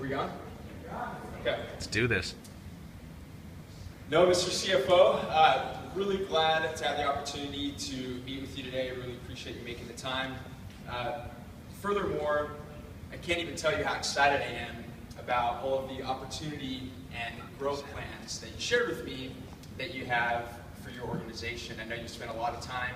we on? Okay. Let's do this. No, Mr. CFO, really glad to have the opportunity to meet with you today. I really appreciate you making the time. Furthermore, I can't even tell you how excited I am about all of the opportunity and growth plans that you shared with me that you have for your organization. I know you spent a lot of time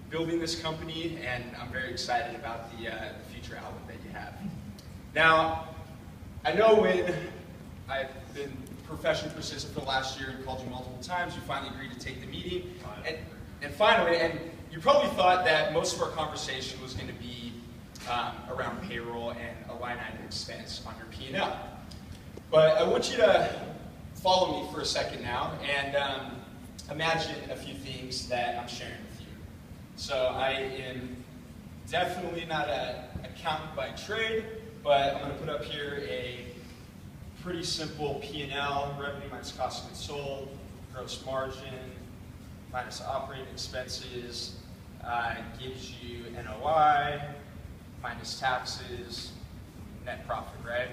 building this company, and I'm very excited about the future outlook that you have. Now, I know when I've been professionally persistent for the last year and called you multiple times, you finally agreed to take the meeting. And finally, and you probably thought that most of our conversation was going to be around payroll and a line item expense on your P&L. But I want you to follow me for a second now and imagine a few things that I'm sharing with you. So I am definitely not an accountant by trade, but I'm going to put up here a pretty simple P&L, revenue minus cost of goods sold, gross margin, minus operating expenses, gives you NOI, minus taxes, net profit, right?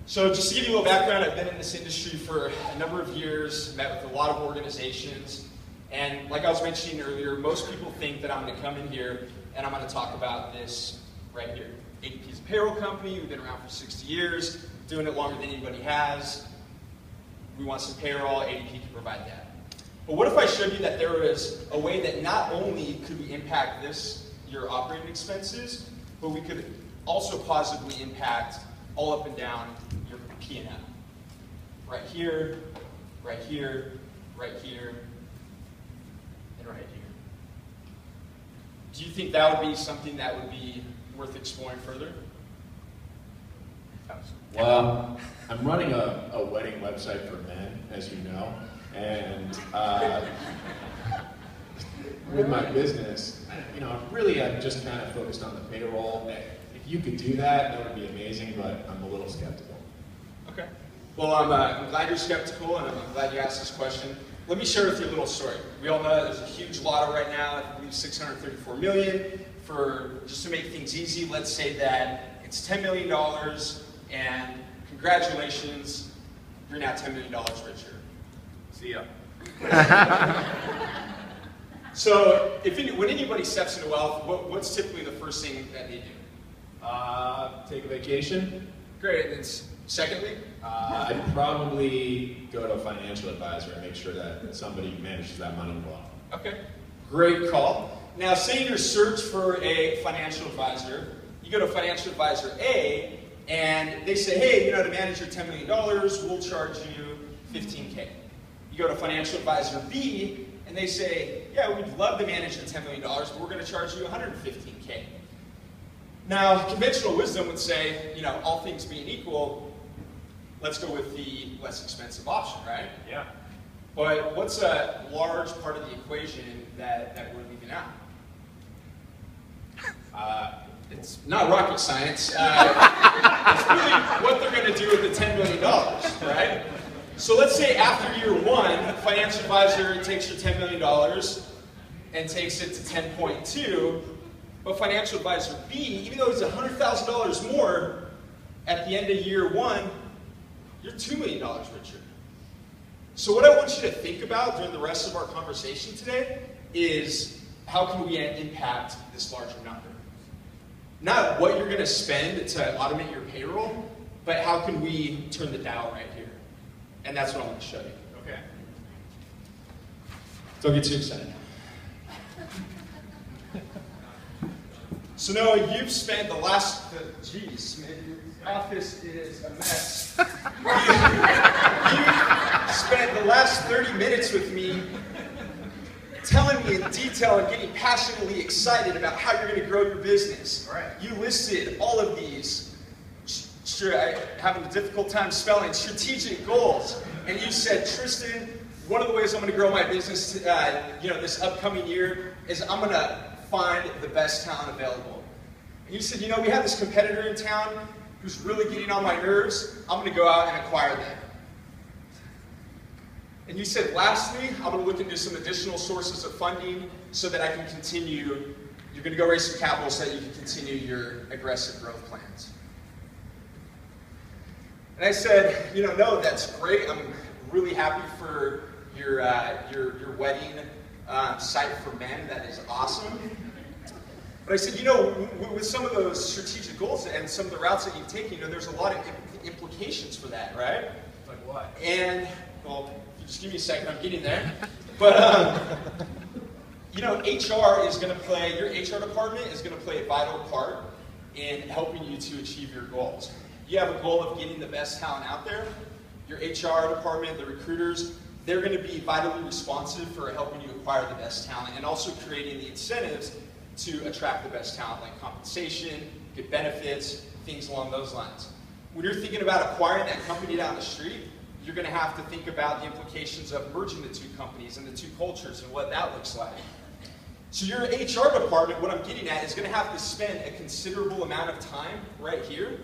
So just to give you a little background, I've been in this industry for a number of years, met with a lot of organizations, and like I was mentioning earlier, most people think that I'm going to come in here and I'm going to talk about this right here. ADP is a payroll company, we've been around for 60 years, doing it longer than anybody has. We want some payroll, ADP can provide that. But what if I showed you that there is a way that not only could we impact your operating expenses, but we could also positively impact all up and down your P&L. Right here, right here, right here, and right here. Do you think that would be something that would be worth exploring further? Well, I'm running a wedding website for men, as you know, and with my business, really I'm just kind of focused on the payroll. If you could do that, that would be amazing, but I'm a little skeptical. Okay. Well, I'm glad you're skeptical, and I'm glad you asked this question. Let me share with you a little story. We all know that there's a huge lotto right now, I believe $634 million. Just to make things easy, let's say that it's $10 million, and congratulations, you're now $10 million richer. See ya. So, when anybody steps into wealth, what's typically the first thing that they do? Take a vacation. Great, and then secondly? I'd probably go to a financial advisor and make sure that somebody manages that money well. Okay, great call. Now, say you search for a financial advisor. You go to financial advisor A, and they say, hey, to manage your $10 million, we'll charge you $15K. You go to financial advisor B, and they say, yeah, we'd love to manage the $10 million, but we're going to charge you $115K. Now, conventional wisdom would say, all things being equal, let's go with the less expensive option, right? Yeah. But what's a large part of the equation that we're leaving out? It's not rocket science. It's really what they're going to do with the $10 million, right? So let's say after year one, financial advisor takes your $10 million and takes it to 10.2, but financial advisor B, even though it's $100,000 more, at the end of year one, you're $2 million richer. So what I want you to think about during the rest of our conversation today is how can we impact this larger number? Not what you're going to spend to automate your payroll, but how can we turn the dial right here? And that's what I want to show you. Okay. Don't get too excited. So Noah, you've spent the last, geez, man, your office is a mess. You've spent the last 30 minutes with me telling me in detail and getting passionately excited about how you're going to grow your business. Right. You listed all of these, I'm having a difficult time spelling, strategic goals. And you said, Tristan, one of the ways I'm going to grow my business this upcoming year is I'm going to find the best talent available. And you said, we have this competitor in town who's really getting on my nerves. I'm going to go out and acquire them. And you said, lastly, I'm going to look into some additional sources of funding so that I can continue, you're going to go raise some capital so that you can continue your aggressive growth plans. And I said, no, that's great. I'm really happy for your wedding site for men. That is awesome. But I said, with some of those strategic goals and some of the routes that you've taken, there's a lot of implications for that, right? Like what? And, well, just give me a second, I'm getting there. But, HR is going to play, your HR department is going to play a vital part in helping you to achieve your goals. You have a goal of getting the best talent out there. Your HR department, the recruiters, they're going to be vitally responsive for helping you acquire the best talent and also creating the incentives to attract the best talent, like compensation, good benefits, things along those lines. When you're thinking about acquiring that company down the street, you're going to have to think about the implications of merging the two companies and the two cultures and what that looks like. So your HR department, what I'm getting at, is going to have to spend a considerable amount of time right here.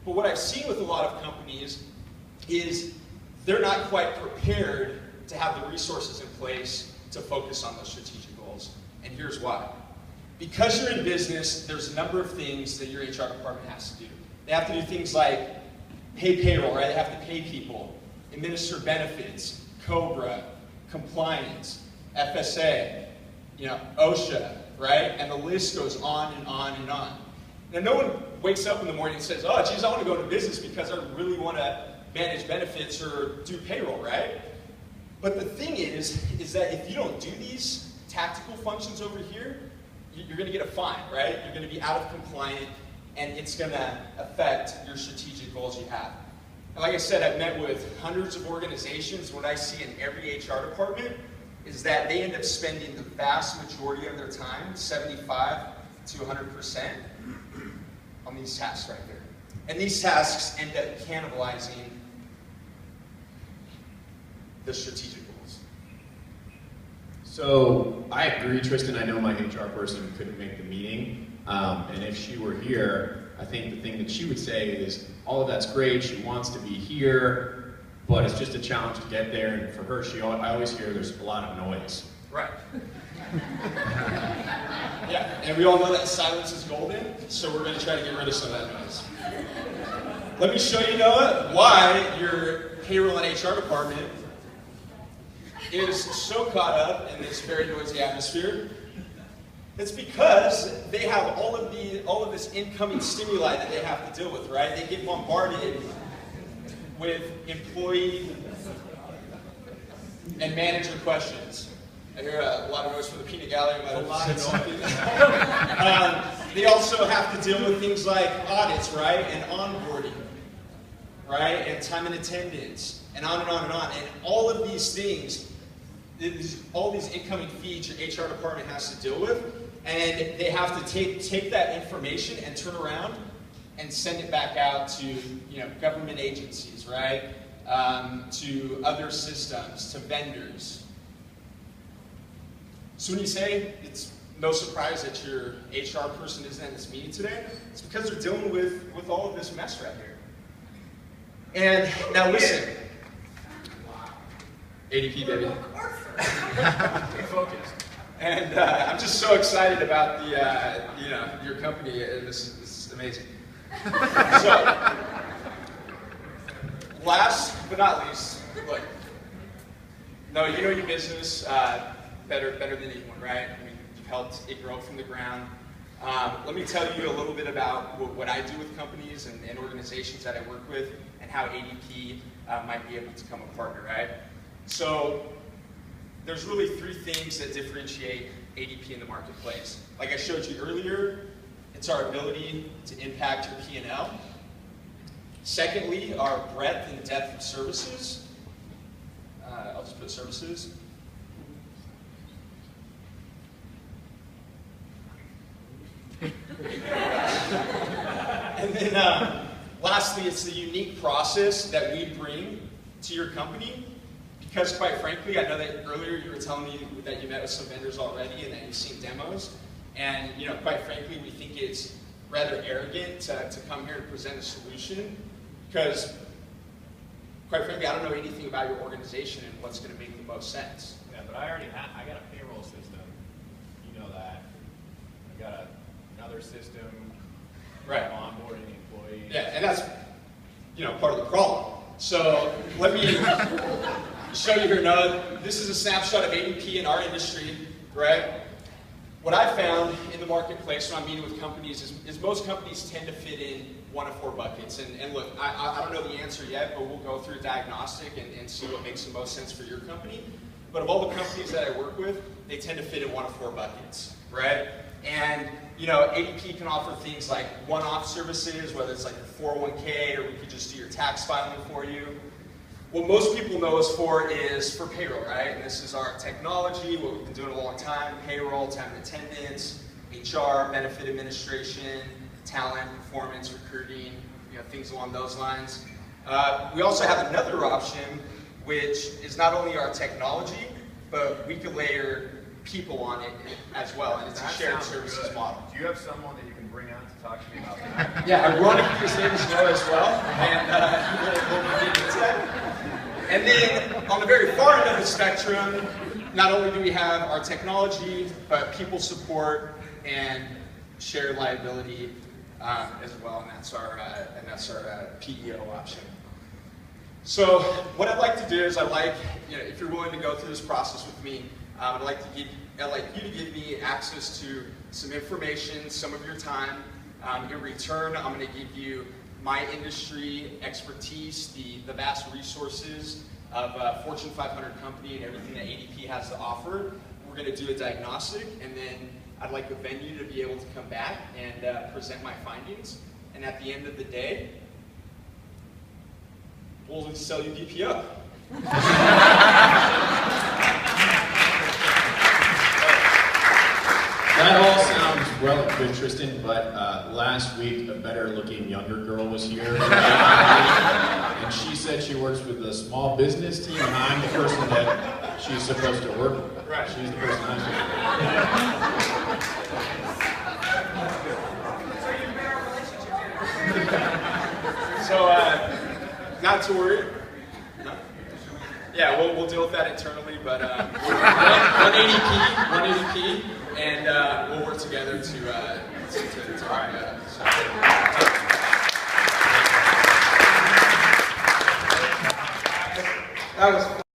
But what I've seen with a lot of companies is they're not quite prepared to have the resources in place to focus on those strategic goals. And here's why. Because you're in business, there's a number of things that your HR department has to do. They have to do things like pay payroll, right? They have to pay people, administer benefits, COBRA, compliance, FSA, OSHA, right? And the list goes on and on and on. Now, no one wakes up in the morning and says, oh, geez, I want to go into business because I really want to manage benefits or do payroll, right? But the thing is that if you don't do these tactical functions over here, you're going to get a fine, right? You're going to be out of compliant, and it's going to affect your strategic goals you have. And like I said, I've met with hundreds of organizations. What I see in every HR department is that they end up spending the vast majority of their time, 75 to 100%, on these tasks right here. And these tasks end up cannibalizing the strategic goals. So I agree, Tristan. I know my HR person couldn't make the meeting. And if she were here, I think the thing that she would say is, all of that's great, she wants to be here, but it's just a challenge to get there. And for her, I always hear there's a lot of noise. Right. Yeah, and we all know that silence is golden, so we're going to try to get rid of some of that noise. Let me show you, Noah, why your payroll and HR department is so caught up in this very noisy atmosphere. It's because they have all of this incoming stimuli that they have to deal with, right? They get bombarded with employee and manager questions. I hear a lot of noise from the peanut gallery. They also have to deal with things like audits, right, and onboarding, right, and time and attendance, and on and on and on. And all of these things, all these incoming feeds your HR department has to deal with, and they have to take that information and turn around and send it back out to government agencies, right, to other systems, to vendors. So when you say it's no surprise that your HR person isn't at this meeting today, it's because they're dealing with all of this mess right here. And now listen, ADP baby. Stay focused. And I'm just so excited about the your company. This is amazing. So last but not least, look. No, you know your business better than anyone, right? I mean, you've helped it grow from the ground. Let me tell you a little bit about what I do with companies and organizations that I work with, and how ADP might be able to become a partner, right? So there's really three things that differentiate ADP in the marketplace. Like I showed you earlier, it's our ability to impact your P&L. Secondly, our breadth and depth of services. I'll just put services. And then lastly, it's the unique process that we bring to your company. Because quite frankly, I know that earlier you were telling me that you met with some vendors already and that you've seen demos. And quite frankly, we think it's rather arrogant to come here and present a solution. Because quite frankly, I don't know anything about your organization and what's going to make the most sense. Yeah, but I got a payroll system. You know that. I got another system. Right. Onboarding employees. Yeah, and that's part of the problem. So let me show you here. Now, this is a snapshot of ADP in our industry, right? What I found in the marketplace when I'm meeting with companies is most companies tend to fit in one of four buckets. And look, I don't know the answer yet, but we'll go through a diagnostic and see what makes the most sense for your company. But of all the companies that I work with, they tend to fit in one of four buckets, right? And you know, ADP can offer things like one-off services, whether it's like your 401k, or we could just do your tax filing for you. What most people know us for is for payroll, right? And this is our technology, what we've been doing a long time, payroll, time and attendance, HR, benefit administration, talent, performance, recruiting, you know, things along those lines. We also have another option, which is not only our technology, but we can layer people on it as well, and it's a shared services model. Do you have someone that you can bring on to talk to me about that? Yeah, ironically, his name is Noah as well, and we'll get into that. And then, on the very far end of the spectrum, not only do we have our technology, but people support and shared liability as well, and that's our PEO option. So what I'd like to do is if you're willing to go through this process with me, I'd like you to give me access to some information, some of your time. In return, I'm going to give you my industry expertise, the vast resources of a Fortune 500 company and everything that ADP has to offer. We're going to do a diagnostic, and then I'd like a venue to be able to come back and present my findings. And at the end of the day, we'll sell you DPO. That all sounds well and good, Tristan, but last week a better-looking younger girl was here, and she said she works with a small business team, and I'm the person that she's supposed to work with. Right. She's the person I'm supposed So, not to worry. No? Yeah, we'll deal with that internally, but one ADP, and we'll work together to that was fun.